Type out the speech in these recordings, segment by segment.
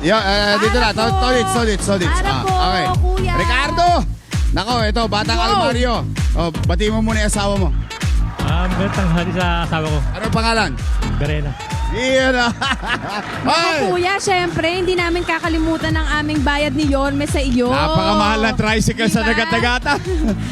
Dito na. Solid. Para po, Okay. kuya. Ricardo! Nako, ito, Batang Wow. Almario. Bati mo muna yung asawa mo. Magandang tanghali sa asawa ko, Ano pangalan? Berena. Iyan na. Ay! Kuya, syempre, hindi namin kakalimutan ang aming bayad ni Yorme sa iyo. Napakamahal ng tricycle sa Diba? dagat-dagata.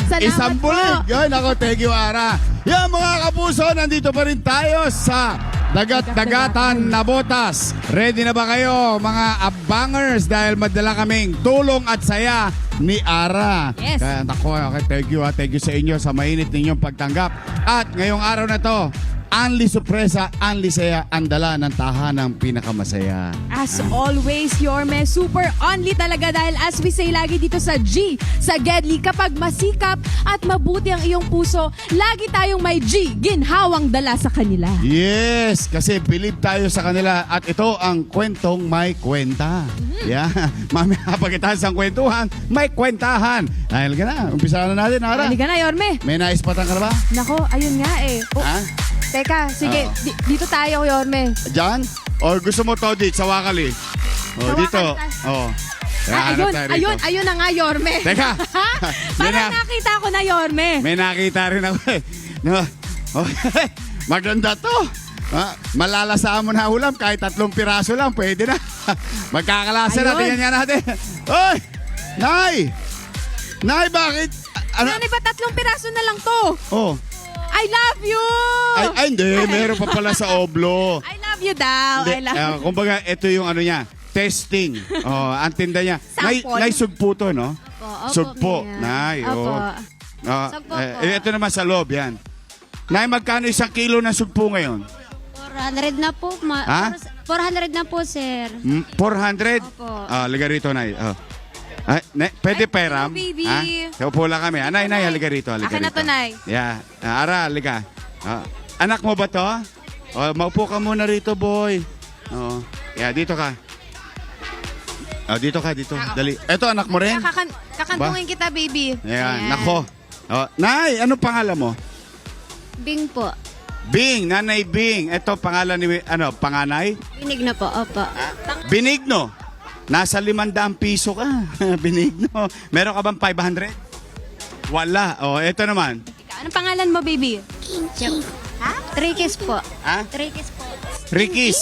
Salamat Isang po. bulig. Yan ako, thank you, Ara. Yan mga kapuso, nandito pa rin tayo sa dagat-dagatan na botas. Ready na ba kayo mga abangers dahil madala kaming tulong at saya ni Ara. Yes. Kaya nako, okay, thank you sa inyo sa mainit ninyong pagtanggap. At ngayong araw na to, Anli Sorpresa, Anli Saya, ang dala ng tahanang pinakamasaya. As always, Yorme, super only talaga dahil as we say lagi dito sa G, sa Gedli, kapag masikap at mabuti ang iyong puso, lagi tayong may G, ginhawang dala sa kanila. Yes, kasi believe tayo sa kanila at ito ang kwentong may kwenta. Yeah. Mamaya pagkatapos ang kwentuhan, may kwentahan. Dahil ka na, umpisa na natin, Ara. Halika na, Yorme. May naispatan ka na ba? Nako, ayun nga eh. Oh, Ha? teka, sige, Oo. dito tayo, Yorme. Diyan? Or gusto mo to dito, sa Wakali? Sa Dito. Wakali. Oh. Ayun na nga, Yorme. Teka. Parang nakita ko na, Yorme. May nakita rin ako eh. No. Okay. Maganda to. Malalasaan mo na ulam kahit 3 piraso lang, pwede na. Magkakalasa na, Ayun. tingnan nga natin. Oy! Nay! Nay, bakit? Ano? Ano ba, 3 piraso na lang to? Oh. I love you! Ay, hindi. Meron pa pala sa oblo. I love you daw. I Hindi, love kumbaga, ito yung ano niya, testing. Oh, ang tinda niya. Sample. Nay, sugpo to, no? Opo, Sugpo. Mayor. Nay, Opo. oh. Sugpo po. Ito naman sa loob, yan. Nay, magkano 1 kilo ng sugpo ngayon? 400 na po. Ha? 400 na po, sir. 400? Opo. Liga rito, Nay. Ay, pwede Ay, peram? hello, baby. Ha? Upo lang kami. Nay, halika rito. Halika Akin na rito. to, Nay. Yeah. Ara, halika. Anak mo ba to? Maupo ka muna rito, boy. Yeah, dito ka. Dito ka, dito. Dali. Ito, anak mo rin? Kakantungin kita, baby. Ayan, nako. Nay, ano pangalan mo? Bing po. Bing, Nanay Bing. Ito, pangalan ni, panganay? Binig na po, opo. Binigno. Nasa 500 piso ka. Binigno. Meron ka bang 500? Wala. Ito naman. Anong pangalan mo, baby? Ha? Trikis po. Ha? Trikis po. Rikis.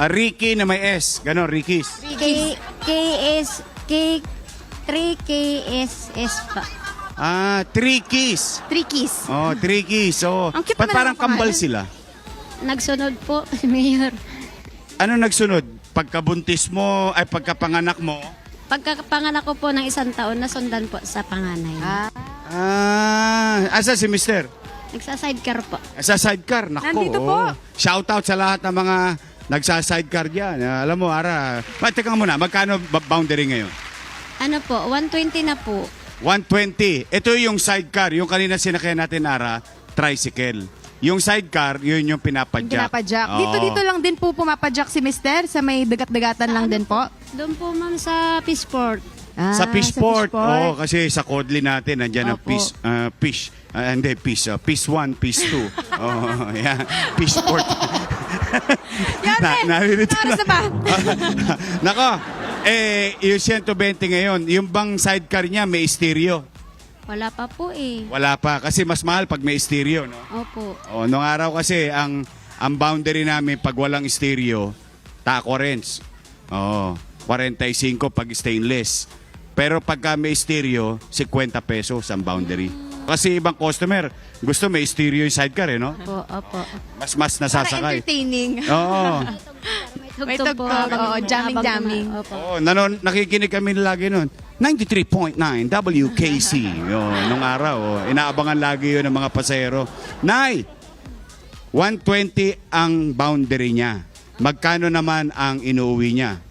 Ricky na may S. Ganon, Rikis. KS, 3KSS pa. 3 keys. Trikis. 3 keys. Ang cute Ba't naman parang ng pangalan? kambal sila? Nagsunod po, Mayor. Ano nagsunod? Pagkabuntis mo, ay pagkapanganak mo? Pagkapanganak ko po ng 1 taon, nasundan po sa panganay. Asa si mister? Nagsa-sidecar po. Sa sidecar. Nako. Nandito po. Shout out sa lahat ng mga nagsa-sidecar dyan. Alam mo, Ara. Teka muna, magkano boundary ngayon? Ano po, 120 na po. 120. Ito yung sidecar. Yung kanina sinakyan natin, Ara, tricycle. Yung sidecar, yun yung pinapadyak. Pinapadyak. Oo. Dito lang din po pumapadyak si Mister sa may dagat-dagatan lang din po. Doon po, ma'am, sa Peaceport. Sa Fishport. Fishport. Kasi sa Kodli natin, nandiyan ang Opo. fish. Hindi, fish. Fish 1, fish 2. Yeah. Fishport. Yan Naririto Oras na ba? Nako, yung 120 ngayon, yung bang sidecar niya may stereo? Wala pa po eh. Wala pa, kasi mas mahal pag may stereo, no? Opo. Nung araw kasi, ang boundary namin pag walang stereo, taco rents. 45 pag stainless. Pero pagka may stereo, 50 pesos ang boundary. Kasi ibang customer, gusto may stereo yung sidecar, no? Opo. Mas Para nasasakay. entertaining. Oo. May Tugtog po. tugtog, oo, habang- jamming. habang- Opo. Nakikinig kami lagi nun. 93.9 WKC. Nung araw, inaabangan lagi yun ng mga pasahero. Nay, 120 ang boundary niya. Magkano naman ang inuuwi niya?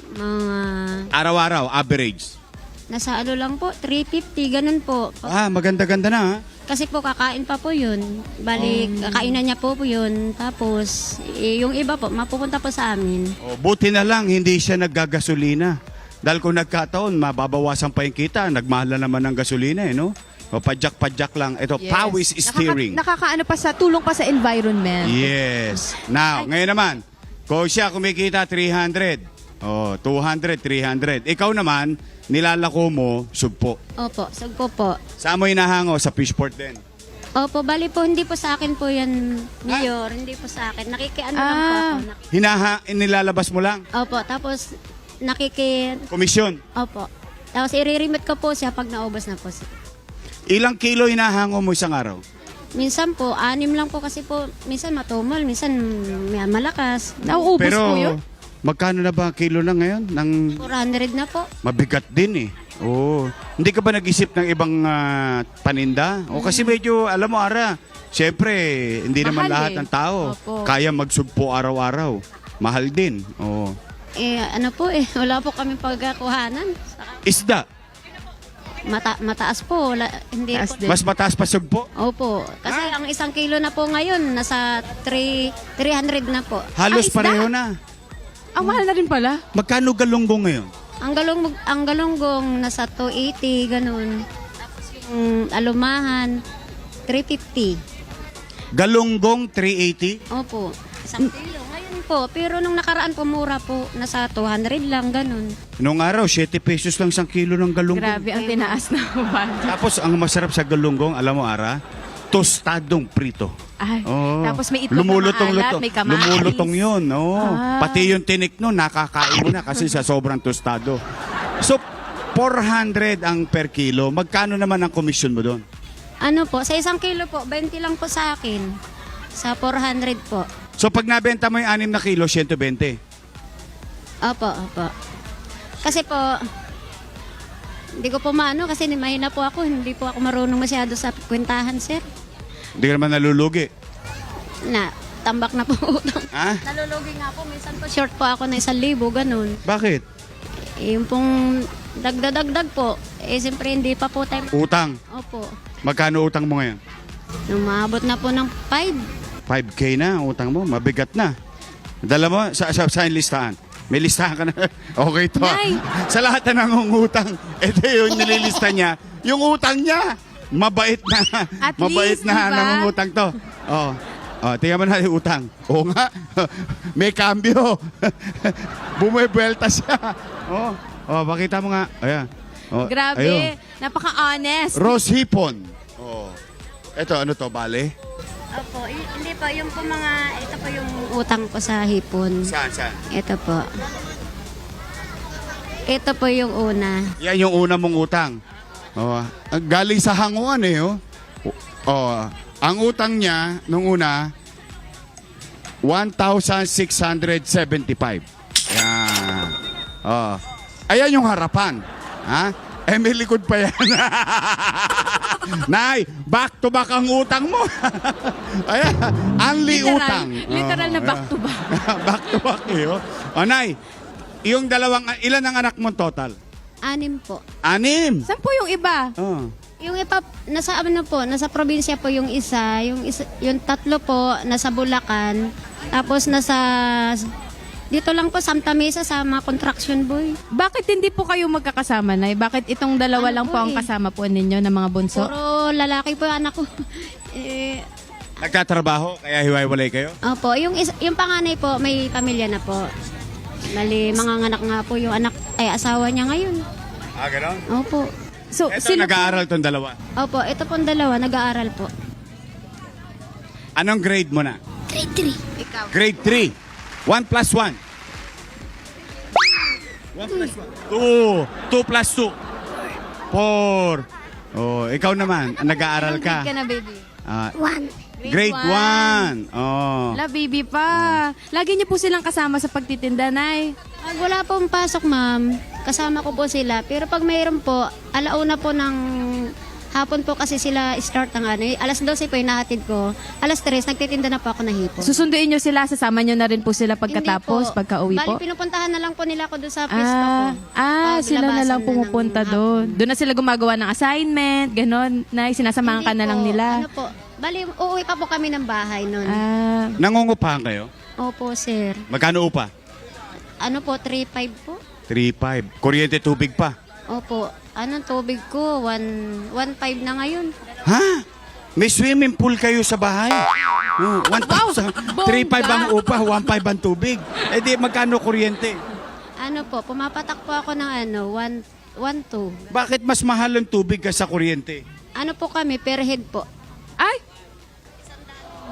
Mga, Araw-araw, average. nasa ano lang po, 350, ganun po. Maganda-ganda na, ha? Kasi po kakain pa po yun. Balik, kakainan niya po yun. Tapos, yung iba po, mapupunta po sa amin. Buti na lang, hindi siya naggagasolina. Dahil kung nagkataon, mababawasan pa yung kita. Nagmahal na naman ng gasolina, no? Padyak-padyak lang. Ito, Yes. Powys steering. Nakakaano pa sa tulong pa sa environment. Yes. Now, ngayon naman, Kung siya kumikita 300, 200, 300. Ikaw naman, nilalako mo, sugpo. Opo, sugpo po. Saan mo hinahango? Sa fishport din. Opo, bali po, hindi po sa akin po yan, Mayor. Hindi po sa akin. Nakikiano lang po ako. Nilalabas mo lang. Opo, tapos Komisyon. Opo. Tapos i-remit ko po siya pag naubos na po siya. Ilang kilo hinahango mo isang araw? Minsan po, 6 lang po kasi po, minsan matumal, minsan may malakas. Nauubos Pero, po yun? magkano na ba kilo na ngayon? 400 na po. Mabigat din eh. Oo. Hindi ka ba nag-isip ng ibang paninda? O kasi medyo, alam mo, Ara, siyempre, hindi naman Mahal lahat eh. ng tao Opo. kaya magsugpo araw-araw. Mahal din. Oo. Ano po wala po kami pagkakuhanan. Isda, Mataas po, hindi Taas po. din. mas mataas pa sugpo. Opo, kasi ang 1 kilo na po ngayon, nasa 300 na po. Halos isda. pareho na. Ang mahal na rin pala. Magkano galunggong ngayon? Ang galunggong nasa 280, ganun. Tapos yung alumahan, 350. Galunggong 380? Opo, 1 kilo. Ngayon po, pero nung nakaraan po, mura po, nasa 200 lang, ganun. Noong araw, 7 pesos lang isang kilo ng galunggong. Grabe, ang tinaas na value. Tapos ang masarap sa galunggong, alam mo, Ara, tostadong prito. Ay, Oo. tapos may itlog na maalat, may kamatis. Lumulutong yun. Oo. Ah. Pati yung tinik nun, nakakain mo na kasi sa sobrang tostado. So, 400 ang per kilo. Magkano naman ang komisyon mo doon? Ano po, sa 1 kilo po, 20 lang po sa akin. Sa 400 po. So, pag nabenta mo yung 6 na kilo, 120. Opo, opo. Kasi po, hindi ko po maano kasi mahina po ako. Hindi po ako marunong masyado sa kwentahan, sir. Hindi ka naman nalulugi. Tambak na po utang. Ha? Nalulugi nga po. Minsan po short po ako na 1,000, ganun. Bakit? Yung pong dagdag po, siyempre hindi pa po tayo. Utang. Opo. Magkano utang mo ngayon? Umabot na po ng 5. 5K na ang utang mo. Mabigat na. Dala mo sa listahan. May listahan ka na. Okay to. Nay! Sa lahat na nangungutang, ito yung nililista niya. Yung utang niya, mabait na. At mabait least, na diba? nangungutang to. Oh. Oh, tingnan mo na yung utang. Oo nga. May cambio. Bumuebelta siya. Oh. Oh, pakita mo nga. Ayan. Oh, Grabe, ayun. napaka-honest. Rose hipon. Oh. Ito, ano to, bale? Opo, hindi po. Yung po ito po yung utang ko sa hipon. Saan? Ito po. Ito po yung una. Yan yung una mong utang. Oh, galing sa hanguan eh. Oh, ang utang niya nung una 1,675. Yan. Oh. Ayan yung harapan. Ha? May likod pa yan. Nay, back to back ang utang mo. Ayan, only utang. Literal na back to back. Back to back eh. Oh, Nay, yung ilan ang anak mo total? 6 po. 6. Saan po yung iba? Oh. Yung iba, nasa nasa probinsya po yung isa. Yung 3 po, nasa Bulacan. Tapos dito lang po, Santa Mesa sa mga construction boy. Bakit hindi po kayo magkakasama, Nay? Bakit itong dalawa Ano lang po po ang eh? kasama po ninyo ng mga bunso? Puro lalaki po yung anak ko. Nagtatrabaho, kaya hiwa-hiwalay kayo? Opo, yung panganay po, may pamilya na po. Bali, mga anak nga po yung asawa niya ngayon. Ah, gano'n? Opo. So, Ito, sino nag-aaral tong dalawa. Opo, ito pong dalawa, nag-aaral po. Anong grade mo na? Grade 3. Ikaw. Grade 3. 1 plus 1. 1 plus 1. 2. 2 plus 2. 4. Oh, ikaw naman, nag-aaral ka. grade ka na, baby? Ah, 1. grade 1. Oh. La, baby pa. Lagi niyo po silang kasama sa pagtitinda, Nay. Pag wala pong pasok, ma'am, kasama ko po sila. Pero pag mayroon po, alauna po ng hapon po kasi sila start ng alas 12 po yung nahatid ko. Alas 3, nagtitinda na po ako ng hipon. Susunduin niyo sila, sasama niyo na rin po sila pagkatapos, Hindi po. pagka-uwi po? Bali, pinupuntahan na lang po nila ako doon sa pwesto ko. Sila na lang Paglabasan pumupunta ng doon. Doon na sila gumagawa ng assignment, ganon. Nay, sinasamahan ka Hindi na lang po. nila. Ano po? Bali, uuwi pa po kami ng bahay noon. Nangungupahan kayo? Opo, sir. Magkano upa? Ano po, 3.5 po? 3.5. Kuryente, tubig pa. Opo. Anong tubig ko? 1.5 na ngayon. Ha? May swimming pool kayo sa bahay. Oh, 1,000. 3,500 ang upa, 1,500 ang tubig. Eh di, magkano kuryente? Ano po, pumapatak po ako ng 1.2. Bakit mas mahal ang tubig ka sa kuryente? Ano po kami, per head po. Ay,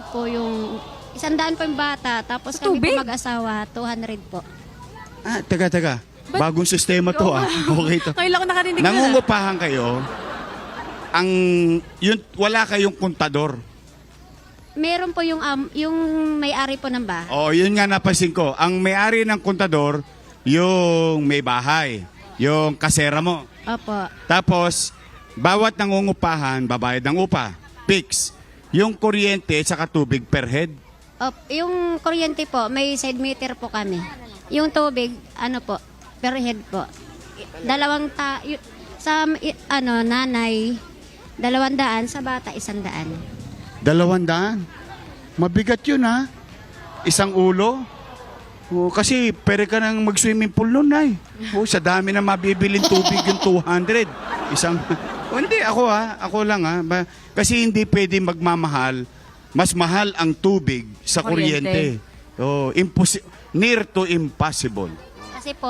Po yung, 100 po yung bata, tapos Sa kami tubig? po mag-asawa, 200 po. Ah, taga. Bagong sistema to ah. Okay to. ngayon lang ako nakarinig na. Nangungupahan kayo, wala kayong kontador. Meron po yung may-ari po ng bahay. Oh, yun nga napansin ko. Ang may-ari ng kontador, yung may bahay, yung kasera mo. Opo. Tapos, bawat nangungupahan, babayad ng upa. Fix. Yung kuryente sa tubig per head. Yung kuryente po, may side meter po kami. Yung tubig, ano po, per head po. Dalawang nanay, 200, sa bata 100. 200. Mabigat yun ha. Isang ulo. Oh, kasi pwede ka nang mag-swimming pool nun ay. Oh, sa dami na mabibiling tubig yung 200. Isang... Oh, hindi, ako lang ha. Kasi hindi pwede magmamahal. Mas mahal ang tubig sa kuryente. Oh, near to impossible. Kasi po,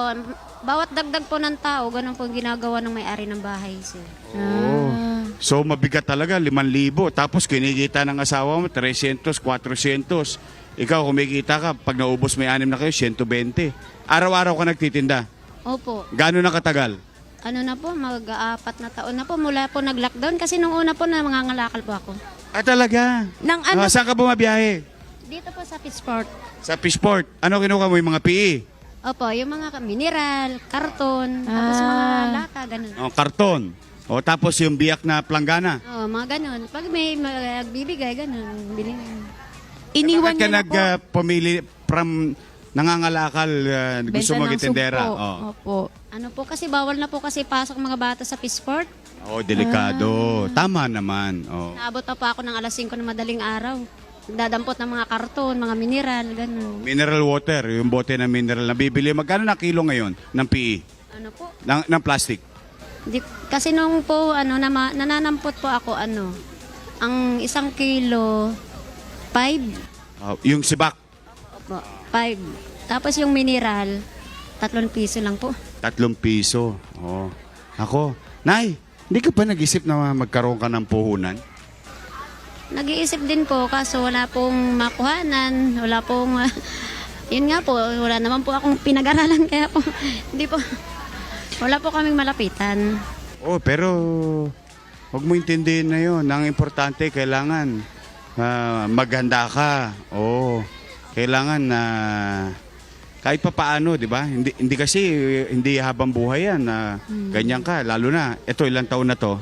bawat dagdag po ng tao, ganun po ang ginagawa ng may-ari ng bahay, sir. Oh. So mabigat talaga, 5,000. Tapos kinikita ng asawa mo, 300, 400. Ikaw, kumikita ka, pag naubos may 6 na kayo, 120. Araw-araw ka nagtitinda. Opo. Gano'n na katagal? Ano na po, mag-4 na taon na po mula po nag-lockdown kasi nung una po na mangangalakal po ako. Ah, talaga? Nang ano? Saan ka bumabiyahe? Dito po sa Pitsport. Sa Fishport. Ano kinuha mo? Yung mga PE? Opo, yung mga mineral, karton, tapos mga lata, ganun. Oh, karton. O tapos yung biyak na planggana. Mga ganun. Pag may magbibigay, ganun, bilhin. Iniwan Bakit ka niya na po. pumili from nangangalakal, gusto Benta mo ng magtindera? sugpo. Oh. Opo. Ano po kasi, bawal na po kasi pasok mga bata sa Pitsport. Oh, delikado. Tama naman. Oh. Naabot na po ako ng alas 5 ng madaling araw. Nagdadampot ng mga karton, mga mineral, ganun. Mineral water, yung bote ng mineral na bibili. Magkano na kilo ngayon ng PE? Ano po? Ng plastic? Kasi nung po, nananampot po ako, ang 1 kilo, 5. Oh, yung sibak, Opo, 5. Tapos yung mineral, 3 piso lang po. 3 piso. Oh. Ako, Nay, hindi ka pa nag-isip na magkaroon ka ng puhunan? Nag-iisip din po, kaso wala pong makuhanan, wala pong, yun nga po, wala naman po akong pinag-aralan, kaya po, hindi po, wala po kaming malapitan. Oh, pero huwag mo intindihin na yun. Ang importante, kailangan maghanda ka. Oh, kailangan na kahit pa paano, di ba? Hindi kasi, hindi habang buhay yan na ganyan ka. Lalo na, ito, ilang taon na to?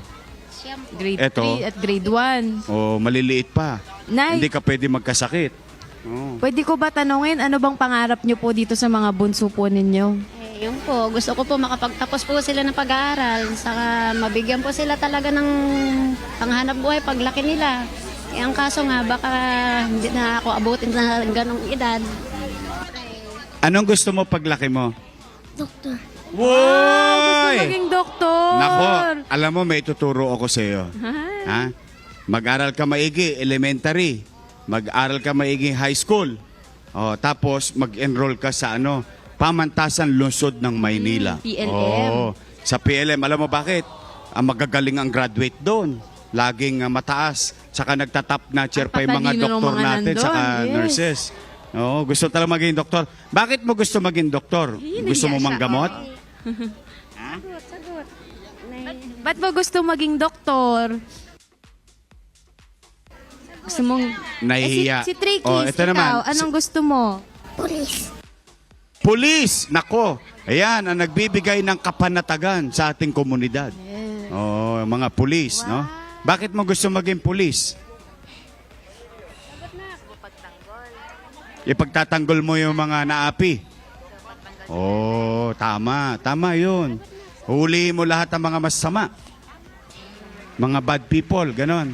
Grade Eto. 3 at grade 1. O maliliit pa. Nay, Hindi ka pwede magkasakit. Oh. pwede ko ba tanungin ano bang pangarap niyo po dito sa mga bunso po ninyo? Yun po, gusto ko po makapagtapos po sila ng pag-aaral, saka mabigyan po sila talaga ng panghanap buhay paglaki nila. Ang kaso nga, baka hindi na ako abutin na ganong edad. Anong gusto mo paglaki mo? Doktor. Gusto Woy! maging doktor. Nako, alam mo, may tuturo ako sa iyo. Ha? Mag-aral ka maigi, elementary. Mag-aral ka maigi, high school. Oh, tapos mag-enroll ka sa Pamantasan Lungsod ng Maynila. PLM. Oh, sa PLM, alam mo bakit? Ang magagaling ang graduate doon. Laging mataas. Saka nagtatap na chair pa yung mga patalino ng doktor mga natin, nandun, saka yes. nurses. Oh, gusto talaga maging doktor. Bakit mo gusto maging doktor? Gusto mo manggamot? Sagot. Ba't mo gusto maging doktor? Gusto mong... Nahihiya. si Tricky, Oh, ito ikaw, naman. anong gusto mo? Pulis! Nako! Ayan, ang nagbibigay ng kapanatagan sa ating komunidad. Oh, mga pulis, no? Bakit mo gusto maging pulis? Ipagtatanggol mo yung mga naapi. Oh, tama. Tama yun. Huli mo lahat ng mga masama. Mga bad people, ganon.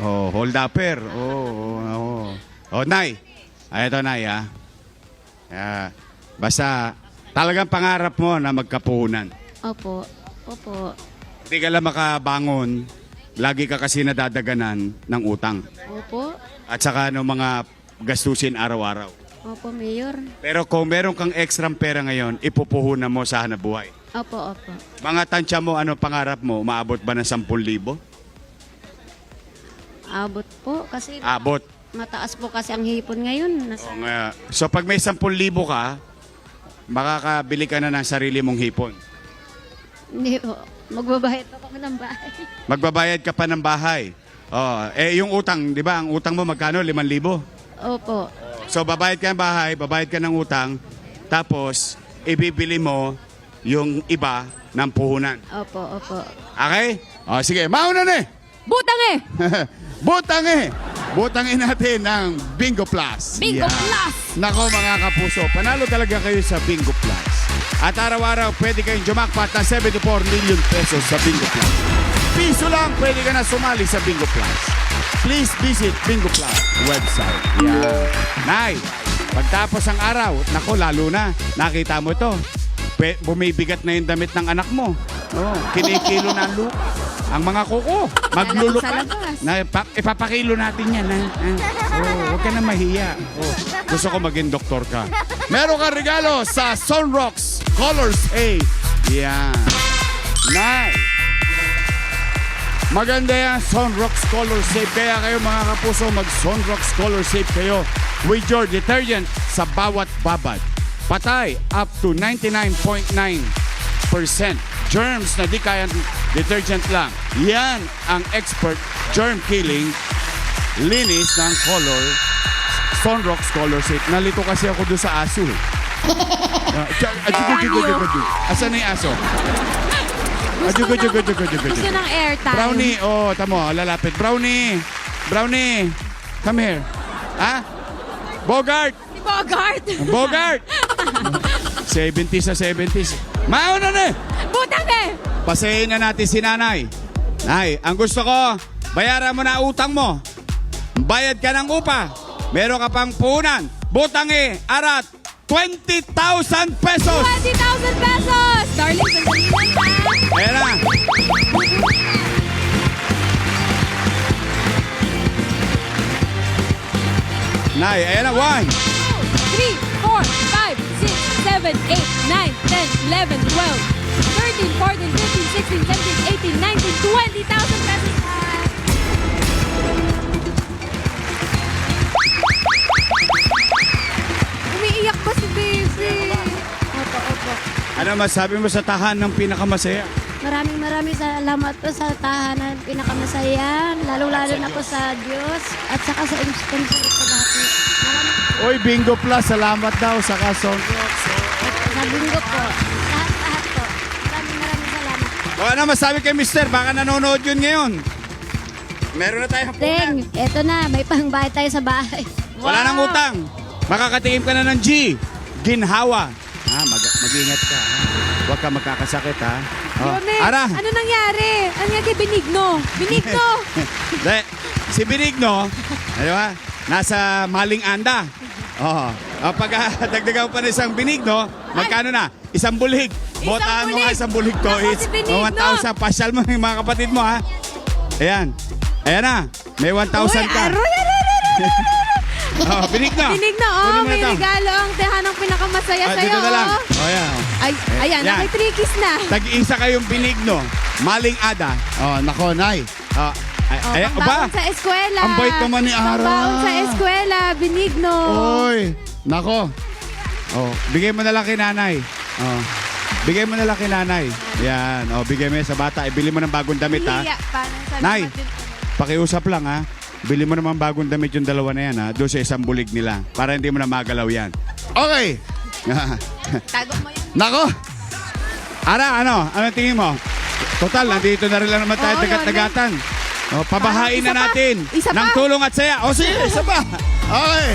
Oh, hold upper. Oh, Nay. Ay, ito, Nay, ha? Basta, talagang pangarap mo na magkapuhunan. Opo. Opo. Hindi ka lang makabangon lagi ka kasi nadadaganan ng utang. Opo. At saka ano, mga gastusin araw-araw. Opo, Mayor. Pero kung meron kang extra pera ngayon, ipupuhunan mo sa hanapbuhay. Opo, opo. Mga tansya mo, ano pangarap mo? Maabot ba ng 10,000? Abot po kasi Abot. mataas po kasi ang hipon ngayon. O nga. So pag may 10,000 ka, makakabili ka na ng sarili mong hipon. Hindi po. Magbabayad pa kami ng bahay. Magbabayad ka pa ng bahay. Oh, yung utang, di ba? Ang utang mo magkano? 5,000. Opo. So babayad ka ng bahay, babayad ka ng utang, tapos ibibili mo yung iba ng puhunan. Opo, opo. Okay? O sige, mauna na eh! Butang eh! Butangi! Butangin natin ng Bingo Plus. Bingo Plus! Nako mga kapuso, panalo talaga kayo sa Bingo Plus. At araw-araw pwede kayong jumakpat ng 74 million pesos sa Bingo Plus. Piso lang pwede ka na sumali sa Bingo Plus. Please visit Bingo Plus website. Yan. Nay, pagtapos ang araw, nako lalo na, nakita mo to. Bumibigat na yung damit ng anak mo. Oh, kinikilo na ang lupa. Ang mga kuko, maglulupa. Sa labas. Ipapakilo natin yan. Huwag ka na mahiya. Gusto ko maging doktor ka. Meron ka regalo sa Sunrocks Color Safe. Yan. Nice. Maganda yan, Sunrocks Color Safe. Kaya kayo mga kapuso, mag-Sunrocks Color Safe kayo with your detergent sa bawat babad. Patay up to 99.9% germs na di kayang detergent lang. Yan ang expert germ-killing linis ng color Sunrocks Color Safe. Nalito kasi ako doon sa aso. Asan na yung aso? Gusto ng airtime. Brownie, tamo, lalapit. Brownie, come here. Ha? Bogart! Si Bogart! Bogart! 70s sa 70s. Mauna na! Butang eh! Pasayin na natin si nanay. Nay, ang gusto ko, bayaran mo na utang mo. Bayad ka ng upa. Meron ka pang puhunan. Butang arat, 20,000 pesos! 20,000 pesos! Darling, sandali lang ha! Ayan na. Nay, ayan na. 1, 3, 4, 5, 6, 7, 8, 9, 10, 11, 12, 13, 14, 15, 16, 17, 18, 19, 20,000 pesos na! Umiiyak pa si baby. Opo, opo. ano masabi mo sa tahan ng pinakamasaya? Maraming salamat po sa tahanan pinakamasaya, lalo-lalo na po sa Diyos at saka sa sponsor ko lahat. Oy, Bingo Plus, salamat daw sa Sunrocks. Sa Bingo po. Lahat po. Maraming salamat. O ano masabi kay Mister? Baka nanonood yun ngayon. Meron na tayong puhunan. Ding, eto na, may pangbayad tayo sa bahay. Wala nang utang. Makakatikim ka na ng G. Ginhawa. Mag-ingat ka. Ha? Huwag ka magkakasakit, ha? Yome, Ara. ano nangyari? Ano nga kay Benigno? Benigno! Si Benigno, di ba? Nasa Maling Anda. Pag dagdagan pa na isang Benigno, magkano na? Isang bulig. Botahan mo nga isang bulig to Ako is si Benigno. 1,000. Pasyal mo yung mga kapatid mo, ha? Ayan. Ayan na. May 1,000 ka. Benigno. Benigno, Kunin mo na may to. regalo ang tehanang pinakamasaya sa'yo. Dito na lang. Ayan. Ay, ayan, Yan. nakitrikis na. Tag-isa kayong Benigno. Maling Ada. Nako, Nay. Ayan, Pangbaon sa eskwela. Ang bait naman ni Ara. Pangbaon sa eskwela, Benigno. Oy, nako. Bigay mo na lang kay nanay. Bigay mo na lang kay nanay. Yan, bigay mo yan sa bata. Ibili mo ng bagong damit, ha. Hiya, paano salamat Nay, din. pakiusap lang, ha. Bili mo naman bagong damit yung dalawa na yan, ha. Doon sa isang bulig nila. Para hindi mo na magalaw yan. Okay. Tago mo yun. Nako. Ara, ano tingin mo? Total, nandito na rin lang naman tayo Oo, tagat-tagatan. Pabahain Isa na pa. natin Isa ng pa. tulong at saya. Sige, isa pa. Okay,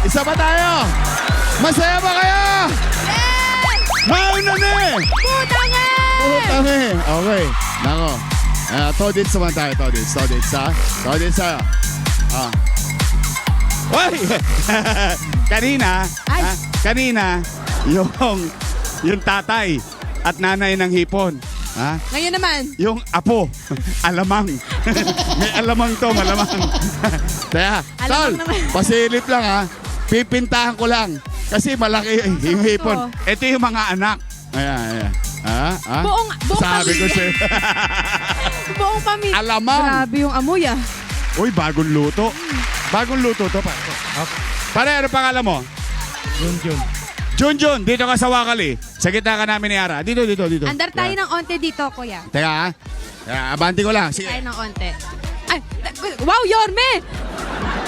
isa pa tayo. Masaya ba kayo? Yes! Mauna na eh. Putang eh! Putang eh. Okay, nako. Todits naman tayo, Todits, ha? Todits tayo. Hoy! Ay. Kanina, yung tatay at nanay ng hipon, Ha? Ngayon naman. Yung apo, alamang. May alamang to, malamang. Kaya, Alamang Tol, naman. pasilip lang ha. Pipintahan ko lang. Kasi malaki yung hipon. to? Ito yung mga anak. Ayan, ayan. Ha? Ha? Buong Sabi ko pamilya. sa'yo. Buong pamilya. Alamang. Grabe yung amoy ah. Uy, bagong luto. Bagong luto to, pare. Pare, ano pangalan mo? Junjun. Junjun, dito ka sa Wakali. Sa gitna ka namin ni Ara. Dito. Andar tayo ng onte dito, kuya. Teka ha. Abanti ko lang. Sige. Tayo ng onte. Ay, wow, Yorme!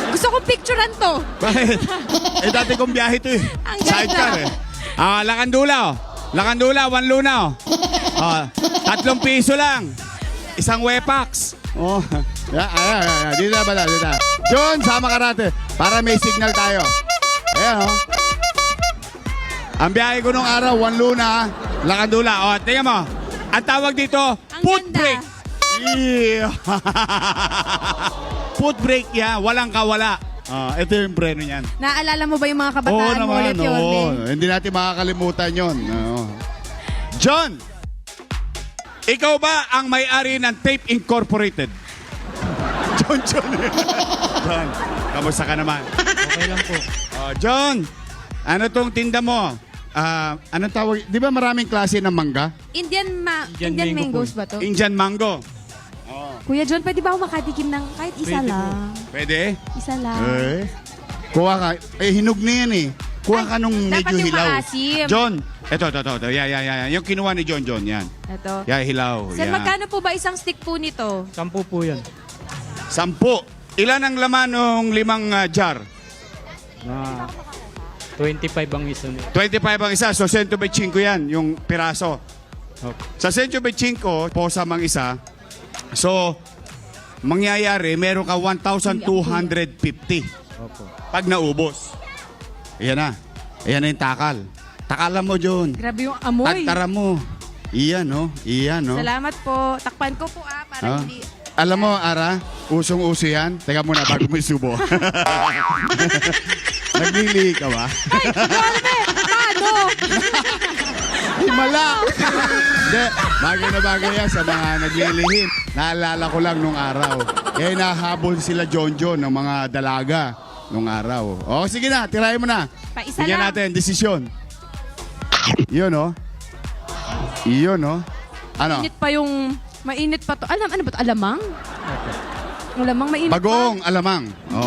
Gusto kong picturean to. Bakit? Dati kong biyahe to eh. Ang ganda. Sidecar eh. Lakandula oh. Lakandula, 1 luna oh. 3 piso lang. Isang Wepax. Oh. Ayan. Dito na bala, dito na. John, sama ka natin. Para may signal tayo. Ayan oh. Ang biyahe ko nung araw, 1 luna. Lakandula. Oh, tingnan mo. Ang tawag dito, foot ganda. brake. Yeah. Foot brake yan. Walang kawala. Ito yung preno niyan. Naaalala mo ba yung mga Oo kabataan mo naman, ulit, Yorme? oo. Hindi natin makakalimutan yun. Oo. John! Ikaw ba ang may-ari ng Tape Incorporated? John. John, kamusta ka naman? Okay lang po. John, ano tong tinda mo? Anong tawag? Di ba maraming klase ng mangga? Indian Indian mango mangoes po. ba to? Indian mango. Kuya John, pwede ba ako makatikim ng kahit isa Pwede po. lang? Pwede? Isa lang. Kuha ka. Hinug na yan eh. Kuha ka nung dapat medyo yung hilaw. maasim. John, ito. Yan. Yung kinuha ni John, yan. Ito. Yan, hilaw. Sir, yan. magkano po ba isang stick po nito? 10 po yan. 10. Ilan ang laman ng 5 jar? Na 25 ang isa niya. 25 ang isa, so 125 yan, yung piraso. Okay. Sa 125, posa mang isa, so, mangyayari, meron ka 1,250 Opo. pag naubos. Ayan na. Ayan na yung takal. Takalan mo, John. Grabe yung amoy. Tagtara mo. Iyan, no? Iyan, no? Salamat po. Takpan ko po para Ah. hindi... Alam mo, Ara, usong-uso yan. Teka muna, bago mo isubo. Naglilihi ka ba? Ay, Yorme! Paano? Himala! Hindi, bagay yan sa mga naglilihim. Naalala ko lang nung araw. Nahabol sila John ng mga dalaga nung araw. O, sige na, tirahin mo na. Pa-isa Bigyan lang. natin, desisyon. Yun, oh. Iyon, oh. Ano? Mainit pa yung... Mainit pa to. Ano ba to? Alamang? Alamang mainit Bagoong alamang. Oh.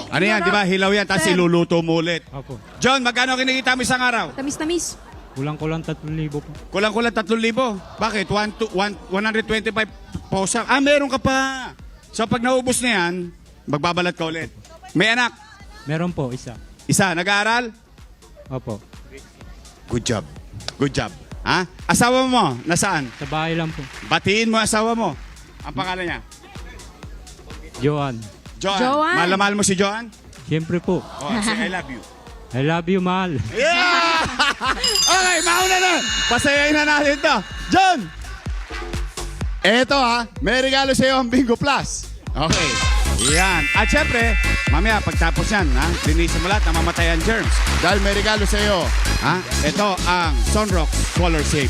Ano yan, di ba? Hilaw yan, tapos Sir. iluluto mo ulit. Opo. John, magkano kinikita mo isang araw? pa. Tamis. Kulang-kulang 3,000 po. Kulang-kulang 3,000. Bakit? 125 posa. Meron ka pa. So pag naubos na yan, magbabalat ka ulit. May anak? Meron po, isa. Isa, nag-aaral? Opo. Good job. Good job. Ha? Asawa mo, nasaan? Sa bahay lang po. Batiin mo asawa mo. Ang pangalan niya? Joan. Joan. Mahal mo si Joan? Siyempre po. Oh, say I love you. I love you, mahal. Yeah! Okay, mauna na. Pasayain na natin to. John! Eto ha, may regalo sa iyo ang Bingo Plus. Okay. Yan. At syempre, mamaya pagtapos yan, ha, linisin mo lahat na mamatayan germs. Dahil may regalo sa iyo. Ha? Ito ang Sunrock Color Safe.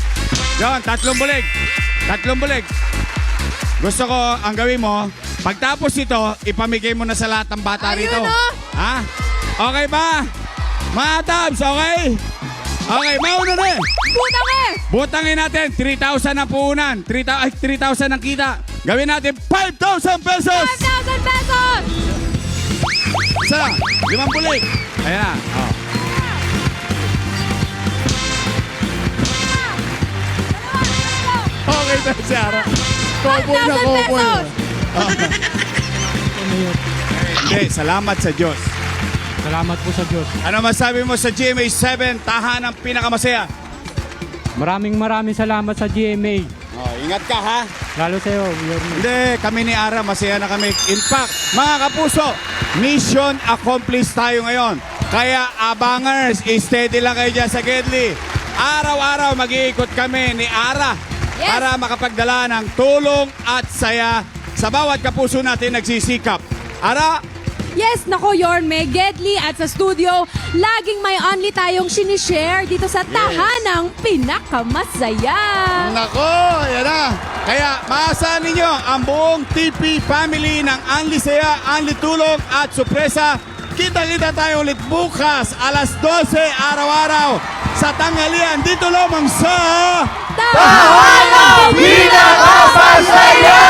John, 3 bulig. 3 bulig. Gusto ko ang gawin mo, pagtapos ito, ipamigay mo na sa lahat ng bata Ayun, rito. oh. Ha? Okay ba? Mga tabs, okay? Okay, mauna na eh. Butang eh! Butangin natin, 3,000 ang puunan. 3,000 ang kita. Gawin natin 5,000 pesos. 5,000 pesos! Isa, 5 bulig. Ayan. Oh. Okay na si Ara. Kobo na 5,000 kobo. pesos! Hindi, salamat sa Diyos. Salamat po sa Diyos. Ano masabi mo sa GMA 7, tahanang pinakamasaya? Maraming salamat sa GMA. Oh, ingat ka ha. Lalo sa iyo, Yorme. Hindi, kami ni Ara, masaya na kami. In fact, mga kapuso, mission accomplished tayo ngayon. Kaya abangers, steady lang kayo dyan sa Gedli. Araw-araw mag-iikot kami ni Ara para makapagdala ng tulong at saya sa bawat kapuso natin nagsisikap. Ara, Yes, nako Yorme, Gedli at sa studio, laging may only tayong sinishare dito sa tahanang pinakamasaya. Nako, yan na. Kaya maasahan ninyo ang buong TP family ng Anli Saya, Anli Tulong at Sorpresa. Kita-kita tayo ulit bukas alas 12 araw-araw sa tanghalian dito lamang sa Tahanang Pinakamasaya!